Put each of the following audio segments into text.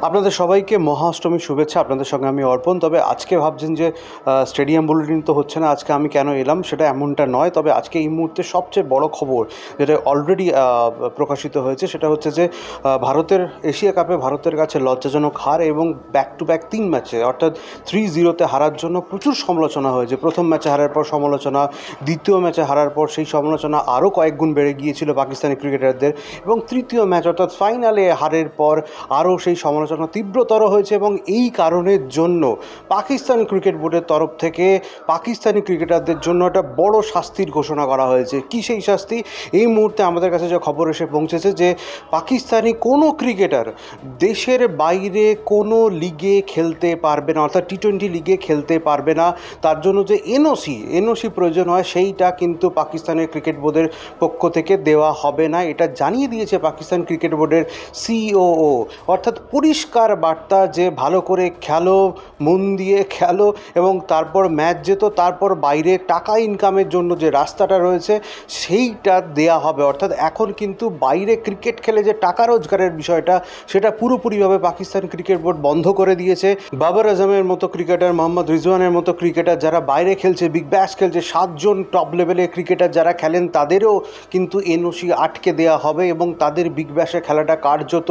আপনাদের সবাইকে মহাষ্টমীর শুভেচ্ছা। আপনাদের সঙ্গে আমি অর্পণ। তবে আজকে ভাবছেন যে স্টেডিয়াম বুলেটিন তো হচ্ছে না, আজকে আমি কেন এলাম সেটা এমনটা নয়। তবে আজকে এই মুহূর্তে সবচেয়ে বড় খবর যেটা অলরেডি প্রকাশিত হয়েছে সেটা হচ্ছে যে ভারতের এশিয়া কাপে ভারতের কাছে লজ্জাজনক হার এবং ব্যাক টু ব্যাক 3 ম্যাচে অর্থাৎ 3-0 হারার জন্য প্রচুর সমালোচনা হয়েছে। প্রথম ম্যাচে হারার পর সমালোচনা, দ্বিতীয় ম্যাচে হারার পর সেই সমালোচনা আরও কয়েক গুণ বেড়ে গিয়েছিল পাকিস্তানি ক্রিকেটারদের, এবং তৃতীয় ম্যাচ অর্থাৎ ফাইনালে হারের পর আরও সেই সমালোচনা তীব্রতর হয়েছে। এবং এই কারণের জন্য পাকিস্তান ক্রিকেট বোর্ডের তরফ থেকে পাকিস্তানি ক্রিকেটারদের জন্য একটা বড় শাস্তির ঘোষণা করা হয়েছে। কি সেই শাস্তি? এই মুহূর্তে আমাদের কাছে যে খবর এসে পৌঁছেছে যে পাকিস্তানি কোনো ক্রিকেটার দেশের বাইরে কোনো লিগে খেলতে পারবে না, অর্থাৎ টি-20 লিগে খেলতে পারবে না। তার জন্য যে এনওসি প্রয়োজন হয় সেইটা কিন্তু পাকিস্তানের ক্রিকেট বোর্ডের পক্ষ থেকে দেওয়া হবে না, এটা জানিয়ে দিয়েছে পাকিস্তান ক্রিকেট বোর্ডের সিওও। অর্থাৎ পরিষ্কার বার্তা যে ভালো করে খেলো, মন দিয়ে খেলো এবং তারপর ম্যাচ যেত, তারপর বাইরে টাকা ইনকামের জন্য যে রাস্তাটা রয়েছে সেইটা দেয়া হবে। অর্থাৎ এখন কিন্তু বাইরে ক্রিকেট খেলে যে টাকা রোজগারের বিষয়টা সেটা পুরোপুরিভাবে পাকিস্তান ক্রিকেট বোর্ড বন্ধ করে দিয়েছে। বাবর আজমের মতো ক্রিকেটার, মোহাম্মদ রিজওয়ানের মতো ক্রিকেটার যারা বাইরে খেলছে, বিগ ব্যাশ খেলছে, 7 জন টপ লেভেলের ক্রিকেটার যারা খেলেন তাদেরও কিন্তু এনওসি আটকে দেওয়া হবে এবং তাদের বিগ ব্যাশে খেলাটা কার্যত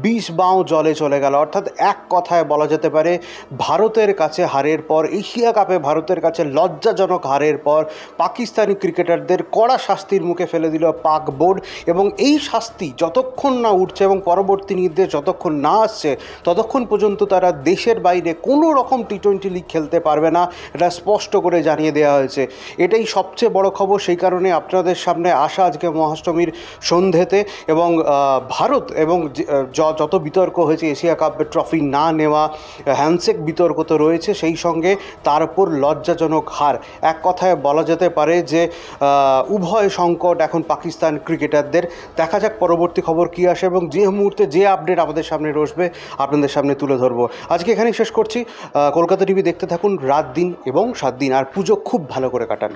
20 বাও জলে চলে গেল। অর্থাৎ এক কথায় বলা যেতে পারে ভারতের কাছে হারের পর, এশিয়া কাপে ভারতের কাছে লজ্জাজনক হারের পর পাকিস্তানি ক্রিকেটারদের কড়া শাস্তির মুখে ফেলে দিল পাক বোর্ড। এবং এই শাস্তি যতক্ষণ না উঠছে এবং পরবর্তী নির্দেশ যতক্ষণ না আসছে ততক্ষণ পর্যন্ত তারা দেশের বাইরে কোনো রকম টি-20 লিগ খেলতে পারবে না, এটা স্পষ্ট করে জানিয়ে দেওয়া হয়েছে। এটাই সবচেয়ে বড় খবর, সেই কারণে আপনাদের সামনে আসা আজকে মহাষ্টমীর সন্ধ্যেতে। এবং ভারত এবং যত বিতর্ক হয়েছে, এশিয়া কাপের ট্রফি না নেওয়া, হ্যান্ডশেক বিতর্ক তো রয়েছে, সেই সঙ্গে তার উপর লজ্জাজনক হার, এক কথায় বলা যেতে পারে যে উভয় সংকট এখন পাকিস্তান ক্রিকেটারদের। দেখা যাক পরবর্তী খবর কী আসে এবং যে মুহূর্তে যে আপডেট আমাদের সামনে রসবে আপনাদের সামনে তুলে ধরবো। আজকে এখানেই শেষ করছি। কলকাতা টিভি দেখতে থাকুন রাত দিন এবং 7 দিন, আর পুজো খুব ভালো করে কাটান।